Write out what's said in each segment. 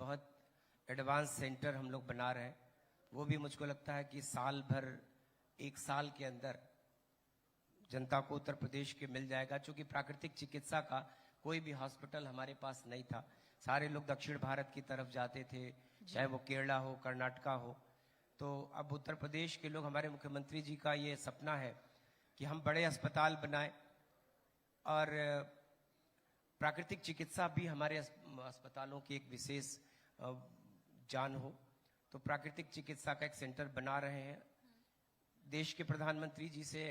बहुत advance centre हम लोग बना रहे हैं, वो भी मुझको लगता है कि साल भर, एक साल के अंदर जनता को उत्तर प्रदेश के मिल जाएगा। चूंकि प्राकृतिक चिकित्सा का कोई भी हॉस्पिटल हमारे पास नहीं था, सारे लोग दक्षिण भारत की तरफ जाते थे, चाहे वो केरला हो, कर्नाटका हो। तो अब उत्तर प्रदेश के लोग, हमारे मुख्यमंत्री जी का ये सपना है कि हम बड़े अस्पताल बनाएं और प्राकृतिक चिकित्सा भी हमारे अस्पतालों की एक विशेष जान हो। तो प्राकृतिक चिकित्सा का एक सेंटर बना रहे हैं। देश के प्रधानमंत्री जी से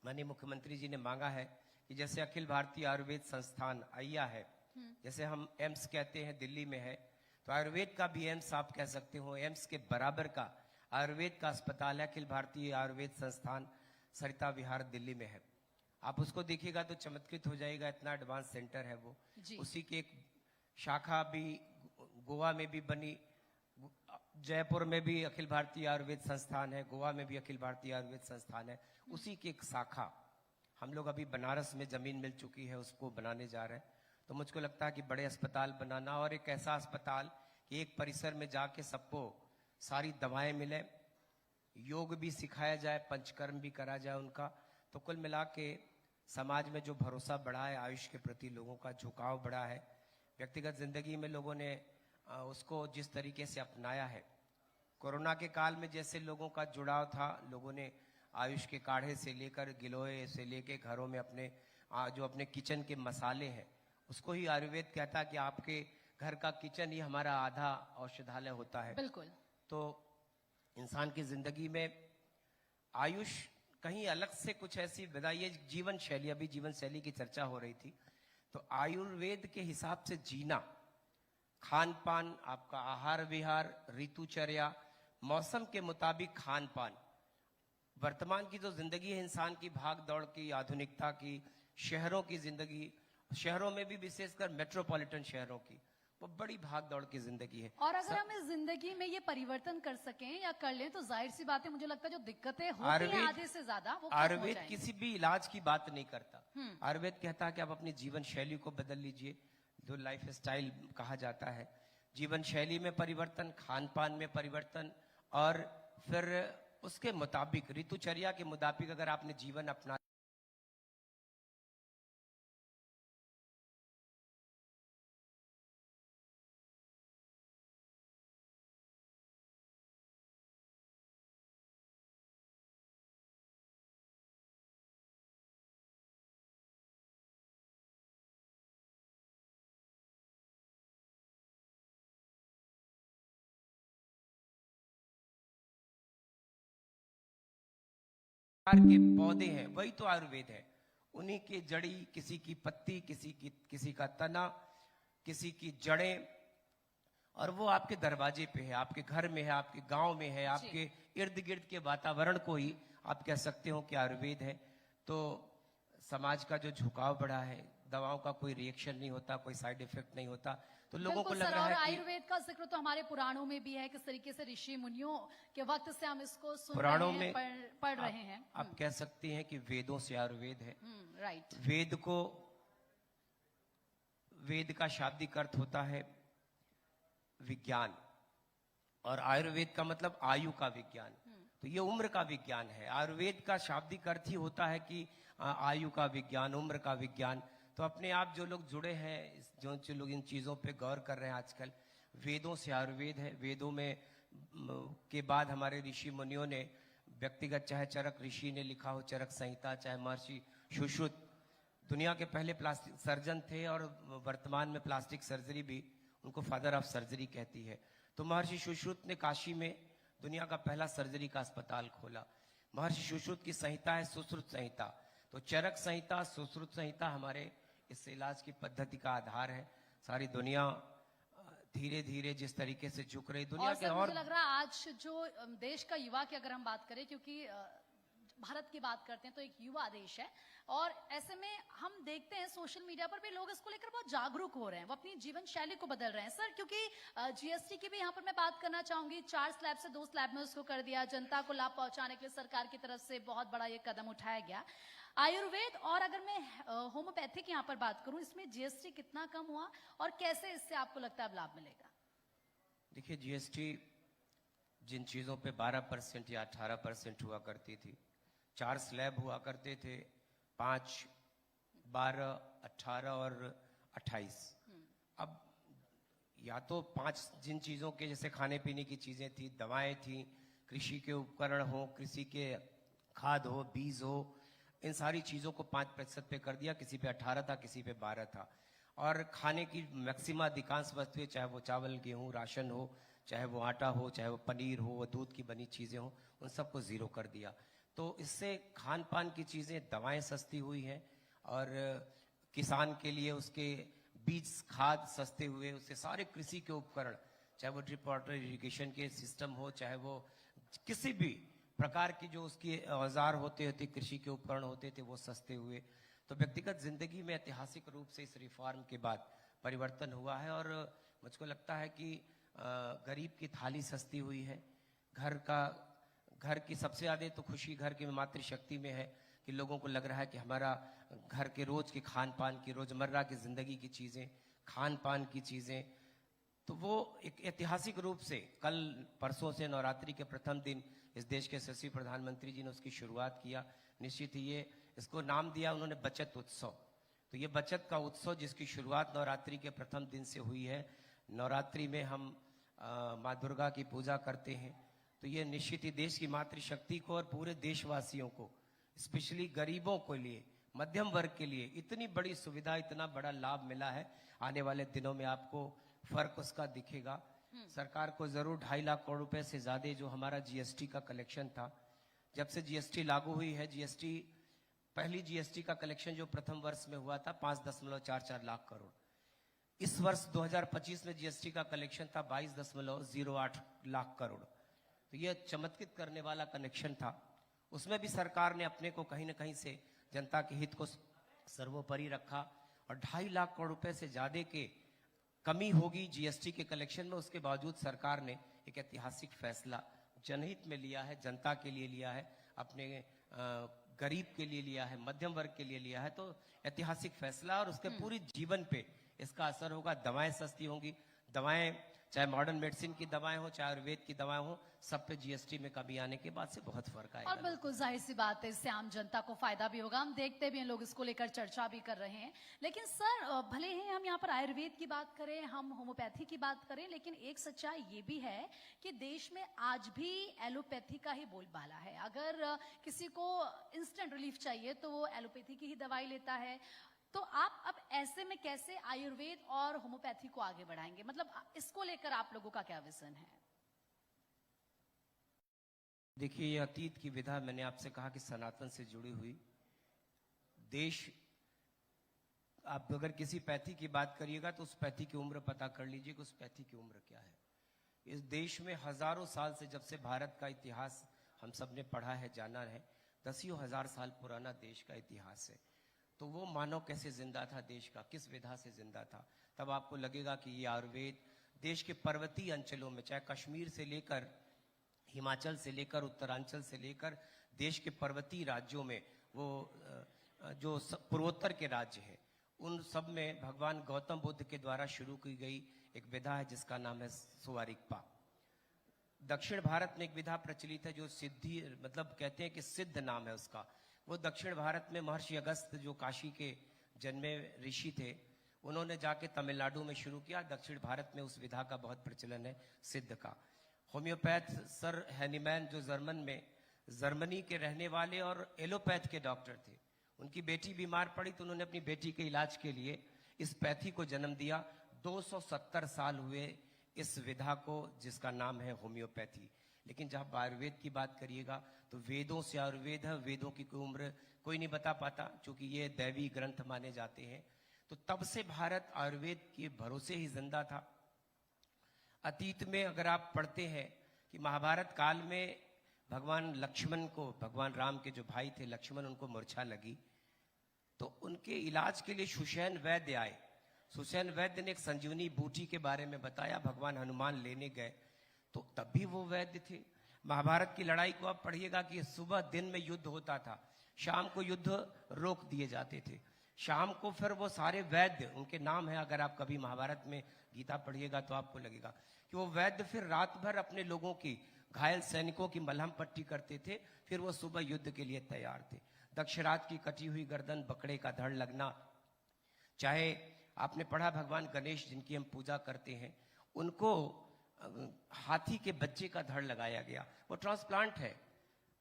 माननीय मुख्यमंत्री जी ने मांगा है कि जैसे अखिल भारतीय आयुर्वेद संस्थान आइया है, जैसे हम एम्स कहते हैं दिल्ली में है, तो आयुर्वेद का भी एम्स आप कह सकते हो, एम्स के बराबर का आयुर्वेद का अस्पताल है अखिल भारतीय आयुर्वेद संस्थान सरिता विहार दिल्ली में है। आप उसको देखिएगा तो चमत्कृत हो जाएगा, इतना एडवांस सेंटर है वो। उसी की एक शाखा भी गोवा में भी बनी, जयपुर में भी अखिल भारतीय आयुर्वेद संस्थान है, गोवा में भी अखिल भारतीय आयुर्वेद संस्थान है। उसी की एक शाखा हम लोग अभी बनारस में जमीन मिल चुकी है, उसको बनाने जा रहे हैं। तो मुझको लगता है कि बड़े अस्पताल बनाना और एक ऐसा अस्पताल कि एक परिसर में जाके सबको सारी दवाएं मिले, योग भी सिखाया जाए, पंचकर्म भी करा जाए उनका। तो कुल मिला के समाज में जो भरोसा बढ़ा है, आयुष के प्रति लोगों का झुकाव बढ़ा है, व्यक्तिगत जिंदगी में लोगों ने उसको जिस तरीके से अपनाया है, कोरोना के काल में जैसे लोगों का जुड़ाव था, लोगों ने आयुष के काढ़े से लेकर गिलोय से लेकर घरों में अपने जो अपने किचन के मसाले हैं, उसको ही आयुर्वेद कहता है कि आपके घर का किचन ही हमारा आधा औषधालय होता है। बिल्कुल। तो इंसान की जिंदगी में आयुष कहीं अलग से कुछ ऐसी बताइए, जीवन शैली, अभी जीवन शैली की चर्चा हो रही थी, तो आयुर्वेद के हिसाब से जीना, खान पान, आपका आहार विहार, ऋतुचर्या, मौसम के मुताबिक खान पान, वर्तमान की जो जिंदगी है इंसान की, भाग दौड़ की, आधुनिकता की, शहरों की जिंदगी, शहरों में भी विशेषकर मेट्रोपॉलिटन शहरों की, वो बड़ी भाग दौड़ की जिंदगी है। और अगर हम इस जिंदगी में ये परिवर्तन कर सकें या कर लें तो जाहिर सी बात है, मुझे लगता है जो दिक्कतें होती हैं आधे से ज्यादा, वो आयुर्वेद किसी भी इलाज की बात नहीं करता। आयुर्वेद कहता है कि आप अपनी जीवन शैली को बदल लीजिए, जो लाइफ स्टाइल कहा जाता है, जीवन शैली में परिवर्तन, खान पान में परिवर्तन, और फिर उसके मुताबिक, ऋतुचर्या के मुताबिक अगर आपने जीवन अपना के पौधे हैं, वही तो आयुर्वेद है। उन्हीं की जड़ी, किसी की पत्ती, किसी का तना, किसी की जड़ें, और वो आपके दरवाजे पे है, आपके घर में है, आपके गांव में है, आपके इर्द गिर्द के वातावरण को ही आप कह सकते हो कि आयुर्वेद है। तो समाज का जो झुकाव बढ़ा है, दवाओं का कोई रिएक्शन नहीं होता, कोई साइड इफेक्ट नहीं होता, तो लोगों को लग रहा है कि आयुर्वेद का जिक्र तो हमारे पुराणों में भी है, किस तरीके से ऋषि मुनियों के वक्त से हम इसको सुन पुराणों रहे हैं, में पढ़ रहे हैं। आप कह सकती हैं कि वेदों से आयुर्वेद है। राइट। वेद का शाब्दिक अर्थ होता है विज्ञान, और आयुर्वेद का मतलब आयु का विज्ञान, तो ये उम्र का विज्ञान है। आयुर्वेद का शाब्दिक अर्थ ही होता है कि आयु का विज्ञान, उम्र का विज्ञान। तो अपने आप जो लोग जुड़े हैं, जो लोग इन चीजों पे गौर कर रहे हैं आजकल, वेदों से आयुर्वेद है। वेदों में के बाद हमारे ऋषि मुनियों ने व्यक्तिगत, चाहे चरक ऋषि ने लिखा हो चरक संहिता, चाहे महर्षि सुश्रुत, दुनिया के पहले प्लास्टिक सर्जन थे, और वर्तमान में प्लास्टिक सर्जरी भी उनको फादर ऑफ सर्जरी कहती है। तो महर्षि सुश्रुत ने काशी में दुनिया का पहला सर्जरी का अस्पताल खोला। महर्षि सुश्रुत की संहिता है सुश्रुत संहिता। तो चरक संहिता, सुश्रुत संहिता हमारे इस इलाज की पद्धति का आधार है। सारी दुनिया धीरे धीरे जिस तरीके से झुक रही दुनिया के, और मुझे लग रहा है आज जो देश का युवा की अगर हम बात करें, क्योंकि भारत की बात करते हैं तो एक युवा देश है, और ऐसे में हम देखते हैं सोशल मीडिया पर भी लोग इसको लेकर बहुत जागरूक हो रहे हैं, वो अपनी जीवन शैली को बदल रहे हैं। सर, क्योंकि जीएसटी की भी यहाँ पर मैं बात करना चाहूंगी, 4 स्लैब से 2 स्लैब में उसको कर दिया, जनता को लाभ पहुंचाने के लिए सरकार की तरफ से बहुत बड़ा ये कदम उठाया गया। आयुर्वेद और अगर मैं होम्योपैथिक यहाँ पर बात करूं, इसमें जीएसटी कितना कम हुआ और कैसे इससे आपको लगता है अब लाभ मिलेगा? देखिए, जीएसटी जिन चीज़ों पे 12% या 18% हुआ करती थी, 4 स्लैब हुआ करते थे, 5, 12, 18 और 28। अब या तो 5 जिन चीज़ों के जैसे खाने पीने की चीज़ें थी, दवाएं थी, कृषि के उपकरण हो, कृषि के खाद हो, बीज हो, इन सारी चीज़ों को 5% पे कर दिया। किसी पे 18 था, किसी पे 12 था। और खाने की मैक्सिमा अधिकांश वस्तुएं, चाहे वो चावल, गेहूं, राशन हो, चाहे वो आटा हो, चाहे वो पनीर हो, वो दूध की बनी चीज़ें हो, उन सबको ज़ीरो कर दिया। तो इससे खान पान की चीज़ें, दवाएं सस्ती हुई हैं और किसान के लिए उसके बीज, खाद सस्ते हुए, उससे सारे कृषि के उपकरण, चाहे वो ड्रिप वाटर इरिगेशन के सिस्टम हो, चाहे वो किसी भी प्रकार की जो उसके औजार होते थे, कृषि के उपकरण होते थे, वो सस्ते हुए। तो व्यक्तिगत जिंदगी में ऐतिहासिक रूप से इस रिफॉर्म के बाद परिवर्तन हुआ है और मुझको लगता है कि गरीब की थाली सस्ती हुई है। घर की सबसे ज्यादा तो खुशी घर की मातृशक्ति में है कि लोगों को लग रहा है कि हमारा घर के रोज के खान पान की, रोजमर्रा की जिंदगी की चीजें, खान पान की चीजें, तो वो एक ऐतिहासिक रूप से कल परसों से नवरात्रि के प्रथम दिन इस देश के यशस्वी प्रधानमंत्री जी ने उसकी शुरुआत किया। निश्चित ही ये इसको नाम दिया उन्होंने बचत उत्सव। तो ये बचत का उत्सव जिसकी शुरुआत नवरात्रि के प्रथम दिन से हुई है। नवरात्रि में हम माँ दुर्गा की पूजा करते हैं, तो ये निश्चित ही देश की मातृशक्ति को और पूरे देशवासियों को, स्पेशली गरीबों के लिए, मध्यम वर्ग के लिए इतनी बड़ी सुविधा, इतना बड़ा लाभ मिला है। आने वाले दिनों में आपको फर्क उसका दिखेगा। सरकार को जरूर 2.5 लाख करोड़ रुपए से ज्यादा जो हमारा जीएसटी का कलेक्शन था, जब से जीएसटी लागू हुई है, जीएसटी पहली जीएसटी का कलेक्शन जो प्रथम वर्ष में हुआ था 5.44 लाख करोड़। इस वर्ष 2025 में जीएसटी का कलेक्शन था 22.08 लाख करोड़। तो यह चमत्कृत करने वाला कनेक्शन था। उसमें भी सरकार ने अपने को कहीं ना कहीं से जनता के हित को सर्वोपरि रखा और 2.5 लाख करोड़ रुपए से ज्यादा के कमी होगी जीएसटी के कलेक्शन में। उसके बावजूद सरकार ने एक ऐतिहासिक फैसला जनहित में लिया है, जनता के लिए लिया है, अपने गरीब के लिए लिया है, मध्यम वर्ग के लिए लिया है। तो ऐतिहासिक फैसला और उसके पूरी जीवन पे इसका असर होगा। दवाएं सस्ती होंगी, दवाएं चाहे मॉडर्न मेडिसिन की दवाएं हो, चाहे आयुर्वेद की दवाएं हो, सब पे जीएसटी में कमी आने के बाद से बहुत फर्क आएगा। और बिल्कुल जाहिर सी बात है, इससे आम जनता को फायदा भी होगा। हम देखते भी हैं, लोग इसको लेकर चर्चा भी कर रहे हैं। लेकिन सर, भले ही हम यहाँ पर आयुर्वेद की बात करें, हम होम्योपैथी की बात करें, लेकिन एक सच्चाई ये भी है कि देश में आज भी एलोपैथी का ही बोलबाला है। अगर किसी को इंस्टेंट रिलीफ चाहिए तो वो एलोपैथी की ही दवाई लेता है। तो आप अब ऐसे में कैसे आयुर्वेद और होम्योपैथी को आगे बढ़ाएंगे? मतलब इसको लेकर आप लोगों का क्या विजन है? देखिए, ये अतीत की विधा, मैंने आपसे कहा कि सनातन से जुड़ी हुई देश। आप अगर किसी पैथी की बात करिएगा तो उस पैथी की उम्र पता कर लीजिए कि उस पैथी की उम्र क्या है। इस देश में हजारों साल से, जब से भारत का इतिहास हम सब ने पढ़ा है, जाना है, 10,000 साल पुराना देश का इतिहास है। तो वो मानव कैसे जिंदा था, देश का किस विधा से जिंदा था, तब आपको लगेगा कि ये आयुर्वेद देश के पर्वतीय अंचलों में, चाहे कश्मीर से लेकर हिमाचल से लेकर उत्तरांचल से लेकर देश के पर्वतीय राज्यों में, वो जो पूर्वोत्तर के राज्य हैं, उन सब में भगवान गौतम बुद्ध के द्वारा शुरू की गई एक विधा है जिसका नाम है सुवारिकपा। दक्षिण भारत में एक विधा प्रचलित है जो सिद्धि, मतलब कहते हैं कि सिद्ध नाम है उसका। वो दक्षिण भारत में महर्षि अगस्त जो काशी के जन्मे ऋषि थे, उन्होंने जाके तमिलनाडु में शुरू किया। दक्षिण भारत में उस विधा का बहुत प्रचलन है, सिद्ध का। होम्योपैथ सर हैनीमैन जो जर्मनी के रहने वाले और एलोपैथ के डॉक्टर थे, उनकी बेटी बीमार पड़ी तो उन्होंने अपनी बेटी के इलाज के लिए इस पैथी को जन्म दिया। 270 साल हुए इस विधा को, जिसका नाम है होम्योपैथी। लेकिन जब आयुर्वेद की बात करिएगा तो वेदों से आयुर्वेद है, वेदों की कोई उम्र कोई नहीं बता पाता, क्योंकि ये दैवी ग्रंथ माने जाते हैं। तो तब से भारत आयुर्वेद के भरोसे ही जिंदा था। अतीत में अगर आप पढ़ते हैं कि महाभारत काल में भगवान लक्ष्मण को, भगवान राम के जो भाई थे लक्ष्मण, उनको मूर्छा लगी तो उनके इलाज के लिए सुषैण वैद्य आए। सुषैण वैद्य ने एक संजीवनी बूटी के बारे में बताया। भगवान हनुमान लेने गए तो तब भी वो वैद्य थे। महाभारत की लड़ाई को आप पढ़िएगा कि सुबह दिन में युद्ध होता था, शाम को युद्ध रोक दिए जाते थे। शाम को फिर वो सारे वैद्य, उनके नाम है, अगर आप कभी महाभारत में गीता पढ़िएगा तो आपको लगेगा कि वो वैद्य फिर रात भर अपने लोगों की, घायल सैनिकों की मलहम पट्टी करते थे, फिर वो सुबह युद्ध के लिए तैयार थे। दक्षरात की कटी हुई गर्दन, बकरे का धड़ लगना, चाहे आपने पढ़ा भगवान गणेश जिनकी हम पूजा करते हैं, उनको हाथी के बच्चे का धड़ लगाया गया, वो ट्रांसप्लांट है।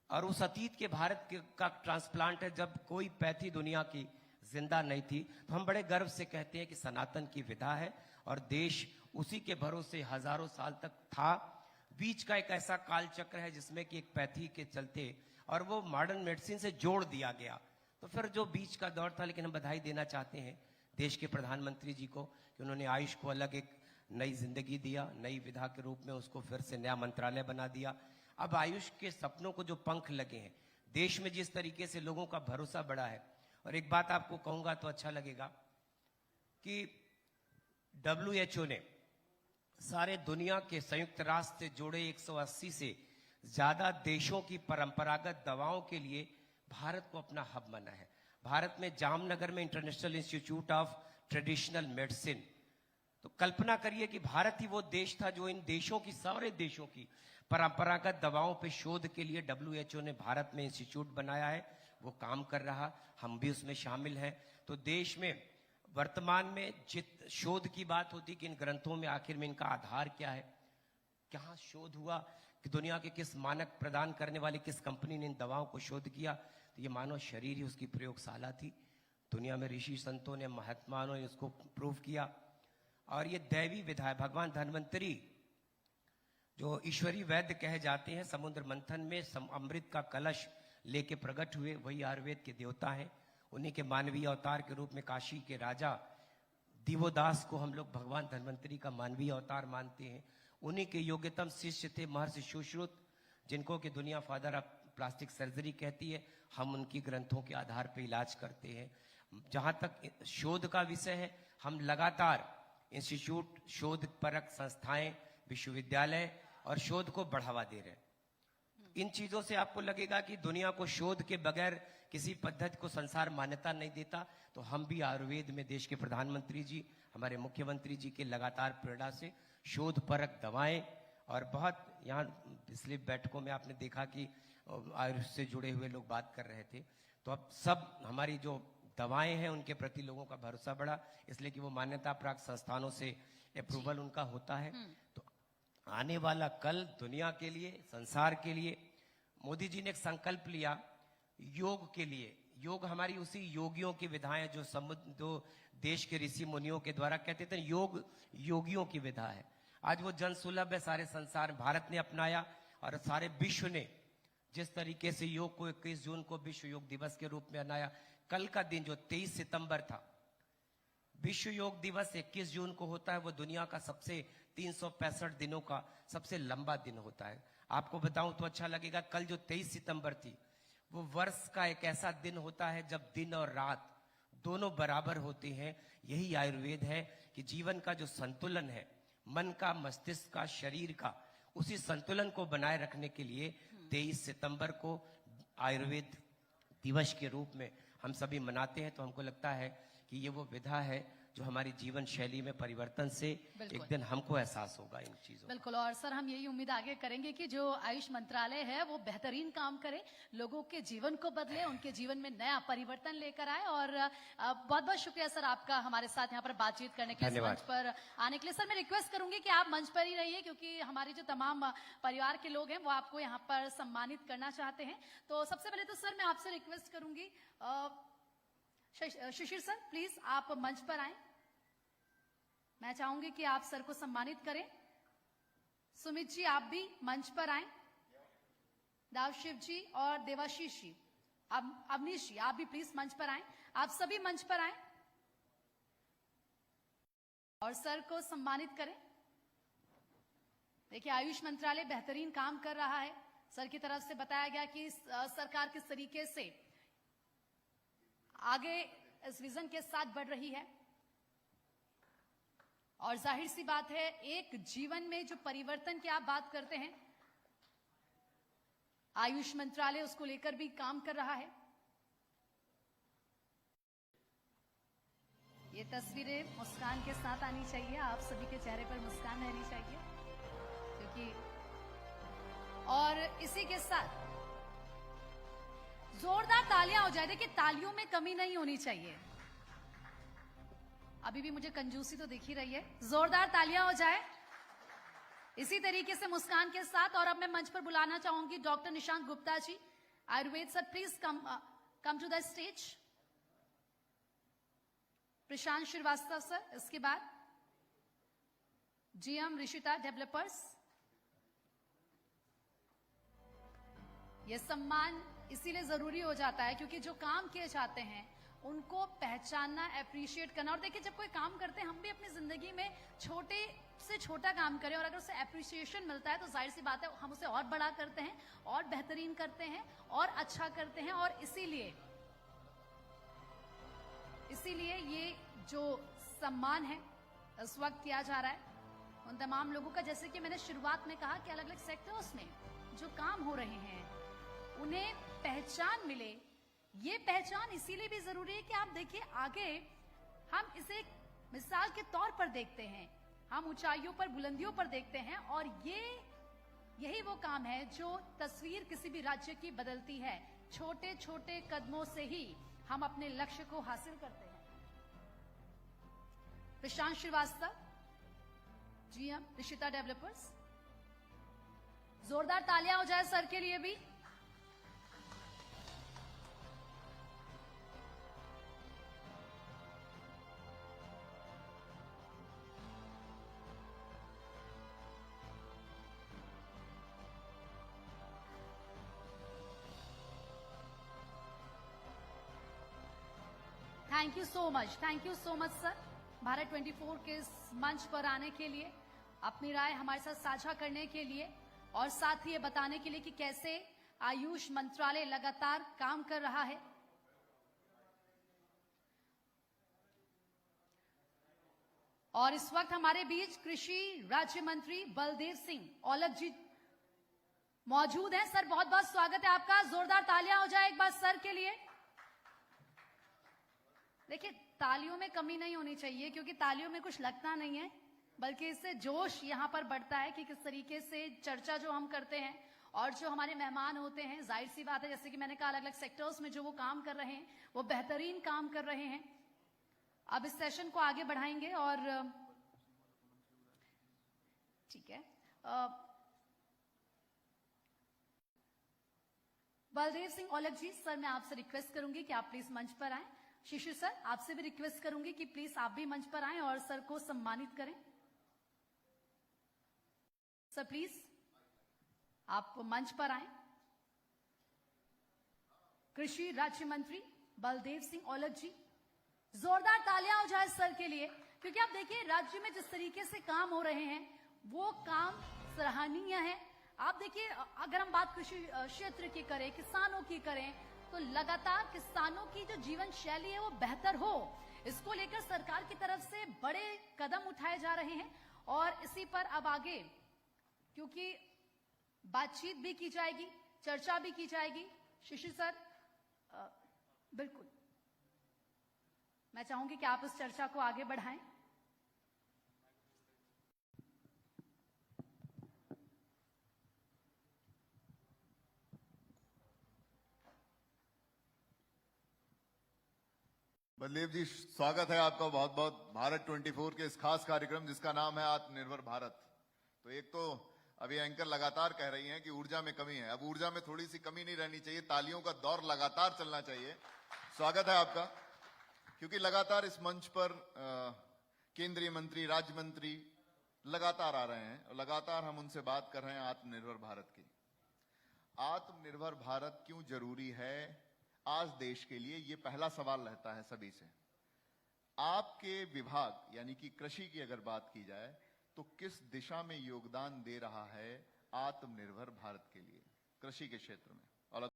और उस अतीत के भारत का ट्रांसप्लांट है जब कोई पैथी दुनिया की जिंदा नहीं थी। तो हम बड़े गर्व से कहते हैं कि सनातन की विधा है और देश उसी के भरोसे हजारों साल तक था। बीच का एक ऐसा काल चक्र है जिसमें कि एक पैथी के चलते और वो मॉडर्न मेडिसिन से जोड़ दिया गया। तो फिर जो बीच का दौर था, लेकिन हम बधाई देना चाहते हैं देश के प्रधानमंत्री जी को कि उन्होंने आयुष को अलग एक नई जिंदगी दिया, नई विधा के रूप में उसको फिर से नया मंत्रालय बना दिया। अब आयुष के सपनों को जो पंख लगे हैं, देश में जिस तरीके से लोगों का भरोसा बढ़ा है। और एक बात आपको कहूंगा तो अच्छा लगेगा कि WHO ने सारे दुनिया के संयुक्त राष्ट्र से जुड़े 180 से ज्यादा देशों की परंपरागत दवाओं के लिए भारत को अपना हब माना है। भारत में जामनगर में international institute of traditional medicine, तो कल्पना करिए कि भारत ही वो देश था जो इन देशों की, सारे देशों की परंपरागत दवाओं पे शोध के लिए WHO ने भारत में इंस्टीट्यूट बनाया है। वो काम कर रहा, हम भी उसमें शामिल हैं। तो देश में वर्तमान में जित शोध की बात होती कि इन ग्रंथों में आखिर में इनका आधार क्या है, कहाँ शोध हुआ, कि दुनिया के किस मानक प्रदान करने वाली किस कंपनी ने इन दवाओं को शोध किया, तो ये मानव शरीर ही उसकी प्रयोगशाला थी। दुनिया में ऋषि संतों ने, महात्माओं ने उसको प्रूव किया। और ये दैवी विधा है। भगवान धन्वंतरी जो ईश्वरी वैद्य कहे जाते हैं, समुद्र मंथन में अमृत का कलश लेके प्रकट हुए, वही आयुर्वेद के देवता हैं। उन्हीं के मानवीय अवतार के रूप में काशी के राजा दिवोदास को हम लोग भगवान धन्वंतरी का मानवीय अवतार मानते हैं। उन्हीं के योग्यतम शिष्य थे महर्षि सुश्रुत, जिनको कि दुनिया फादर ऑफ प्लास्टिक सर्जरी कहती है। हम उनकी ग्रंथों के आधार पर इलाज करते हैं। जहां तक शोध का विषय है, हम लगातार इंस्टीट्यूट, शोध परक संस्थाएं, विश्वविद्यालय और शोध को बढ़ावा दे रहे हैं। इन चीजों से आपको लगेगा कि दुनिया को शोध के बगैर किसी पद्धति को संसार मान्यता नहीं देता। तो हम भी आयुर्वेद में देश के प्रधानमंत्री जी, हमारे मुख्यमंत्री जी के लगातार प्रेरणा से शोध परक दवाएं, और बहुत यहाँ पिछले बैठकों में आपने देखा कि आयुर्वेद से जुड़े हुए लोग बात कर रहे थे। तो अब सब हमारी जो दवाएं हैं उनके प्रति लोगों का भरोसा बढ़ा, इसलिए कि वो मान्यता प्राप्त संस्थानों से अप्रूवल उनका होता है। तो आने वाला कल दुनिया के लिए, संसार के लिए मोदी जी ने एक संकल्प लिया योग के लिए। योग हमारी उसी योगियों की विधाएं जो देश के ऋषि मुनियों के द्वारा कहते थे, योग योगियों की विधा है। आज वो जन सुलभ है, सारे संसार भारत ने अपनाया और सारे विश्व ने जिस तरीके से योग को 21 जून को विश्व योग दिवस के रूप में मनाया। कल का दिन जो 23 सितंबर था, विश्व योग दिवस 21 जून को होता है। वो दुनिया का सबसे 365 दिनों का सबसे लंबा दिन होता है। आपको बताऊं तो अच्छा लगेगा, कल जो 23 सितंबर थी वो वर्ष का एक ऐसा दिन होता है जब दिन और रात दोनों बराबर होते हैं। यही आयुर्वेद है कि जीवन का जो संतुलन है, मन का, मस्तिष्क का, शरीर का, उसी संतुलन को बनाए रखने के लिए 23 सितंबर को आयुर्वेद दिवस के रूप में हम सभी मनाते हैं। तो हमको लगता है कि ये वो विधा है जो हमारी जीवन शैली में परिवर्तन से एक दिन हमको एहसास होगा इन चीजों। बिल्कुल। और सर, हम यही उम्मीद आगे करेंगे कि जो आयुष मंत्रालय है वो बेहतरीन काम करे, लोगों के जीवन को बदले, उनके जीवन में नया परिवर्तन लेकर आए। और बहुत बहुत शुक्रिया सर आपका हमारे साथ यहाँ पर बातचीत करने के लिए, मंच पर आने के लिए। सर, मैं रिक्वेस्ट करूंगी कि आप मंच पर ही रहिए, क्योंकि हमारे जो तमाम परिवार के लोग हैं वो आपको यहाँ पर सम्मानित करना चाहते हैं। तो सबसे पहले तो सर मैं आपसे रिक्वेस्ट करूंगी, शिशिर सर प्लीज आप मंच पर आए। मैं चाहूंगी कि आप सर को सम्मानित करें। सुमित जी आप भी मंच पर आए। दावशिव जी और देवाशीष जी, अवनीश जी आप भी प्लीज मंच पर आए। आप सभी मंच पर आए और सर को सम्मानित करें। देखिए, आयुष मंत्रालय बेहतरीन काम कर रहा है। सर की तरफ से बताया गया कि सरकार किस तरीके से आगे इस विजन के साथ बढ़ रही है। और जाहिर सी बात है, एक जीवन में जो परिवर्तन की आप बात करते हैं, आयुष मंत्रालय उसको लेकर भी काम कर रहा है। ये तस्वीरें मुस्कान के साथ आनी चाहिए, आप सभी के चेहरे पर मुस्कान रहनी चाहिए, क्योंकि और इसी के साथ जोरदार तालियां हो जाए। देखिए, तालियों में कमी नहीं होनी चाहिए। अभी भी मुझे कंजूसी तो दिख ही रही है। जोरदार तालियां हो जाए इसी तरीके से मुस्कान के साथ। और अब मैं मंच पर बुलाना चाहूंगी doctor Nishant Gupta ji, Ayurveda sir, please come to the stage. Prashant Shrivastava sir, इसके बाद जीएम ऋषिता डेवलपर्स। यह सम्मान इसीलिए जरूरी हो जाता है क्योंकि जो काम किए जाते हैं उनको पहचानना, अप्रिशिएट करना। और देखिए, जब कोई काम करते हैं, हम भी अपनी जिंदगी में छोटे से छोटा काम करें और अगर उसे अप्रिसिएशन मिलता है तो जाहिर सी बात है हम उसे और बड़ा करते हैं और बेहतरीन करते हैं और अच्छा करते हैं। और इसीलिए ये जो सम्मान है इस वक्त किया जा रहा है उन तमाम लोगों का, जैसे कि मैंने शुरुआत में कहा कि अलग अलग सेक्टर्स में जो काम हो रहे हैं उन्हें पहचान मिले। ये पहचान इसीलिए भी जरूरी है कि आप देखिए, आगे हम इसे एक मिसाल के तौर पर देखते हैं, हम ऊंचाइयों पर, बुलंदियों पर देखते हैं और यही वो काम है जो तस्वीर किसी भी राज्य की बदलती है। छोटे छोटे कदमों से ही हम अपने लक्ष्य को हासिल करते हैं। प्रशांत श्रीवास्तव, जीएम ऋषिता डेवलपर्स। जोरदार तालियां हो जाए सर के लिए भी। Thank you so much sir, Bharat 24 के इस मंच पर आने के लिए, अपनी राय हमारे साथ साझा करने के लिए और साथ ही ये बताने के लिए कि कैसे आयुष मंत्रालय लगातार काम कर रहा है। और इस वक्त हमारे बीच कृषि राज्य मंत्री बलदेव सिंह औलख जी मौजूद हैं। सर, बहुत बहुत स्वागत है आपका। जोरदार तालियां हो जाए एक बार सर के लिए। देखिए, तालियों में कमी नहीं होनी चाहिए क्योंकि तालियों में कुछ लगता नहीं है, बल्कि इससे जोश यहां पर बढ़ता है कि किस तरीके से चर्चा जो हम करते हैं और जो हमारे मेहमान होते हैं, जाहिर सी बात है, जैसे कि मैंने कहा, अलग अलग सेक्टर्स में जो वो काम कर रहे हैं वो बेहतरीन काम कर रहे हैं। अब इस सेशन को आगे बढ़ाएंगे और ठीक है, बलदेव सिंह औलख जी, सर मैं आपसे रिक्वेस्ट करूंगी कि आप प्लीज मंच पर आएं। शिशु सर, आपसे भी रिक्वेस्ट करूंगी कि प्लीज आप भी मंच पर आएं और सर को सम्मानित करें। सर प्लीज आप मंच पर आएं। कृषि राज्य मंत्री बलदेव सिंह औलख जी, जोरदार तालियां हो जाए सर के लिए, क्योंकि आप देखिए राज्य में जिस तरीके से काम हो रहे हैं वो काम सराहनीय है। आप देखिए, अगर हम बात कृषि क्षेत्र की करें, किसानों की करें, तो लगातार किसानों की जो जीवन शैली है वो बेहतर हो, इसको लेकर सरकार की तरफ से बड़े कदम उठाए जा रहे हैं। और इसी पर अब आगे क्योंकि बातचीत भी की जाएगी, चर्चा भी की जाएगी। शिशु सर, बिल्कुल मैं चाहूंगी कि आप इस चर्चा को आगे बढ़ाएं। बलदेव जी, स्वागत है आपका बहुत बहुत भारत 24 के इस खास कार्यक्रम जिसका नाम है आत्मनिर्भर भारत। तो एक तो अभी एंकर लगातार कह रही हैं कि ऊर्जा में कमी है, अब ऊर्जा में थोड़ी सी कमी नहीं रहनी चाहिए, तालियों का दौर लगातार चलना चाहिए। स्वागत है आपका, क्योंकि लगातार इस मंच पर केंद्रीय मंत्री, राज्य मंत्री लगातार आ रहे हैं और लगातार हम उनसे बात कर रहे हैं आत्मनिर्भर भारत की। आत्मनिर्भर भारत क्यों जरूरी है आज देश के लिए, ये पहला सवाल रहता है सभी से। आपके विभाग यानी कि कृषि की अगर बात की जाए तो किस दिशा में योगदान दे रहा है आत्मनिर्भर भारत के लिए कृषि के क्षेत्र में? और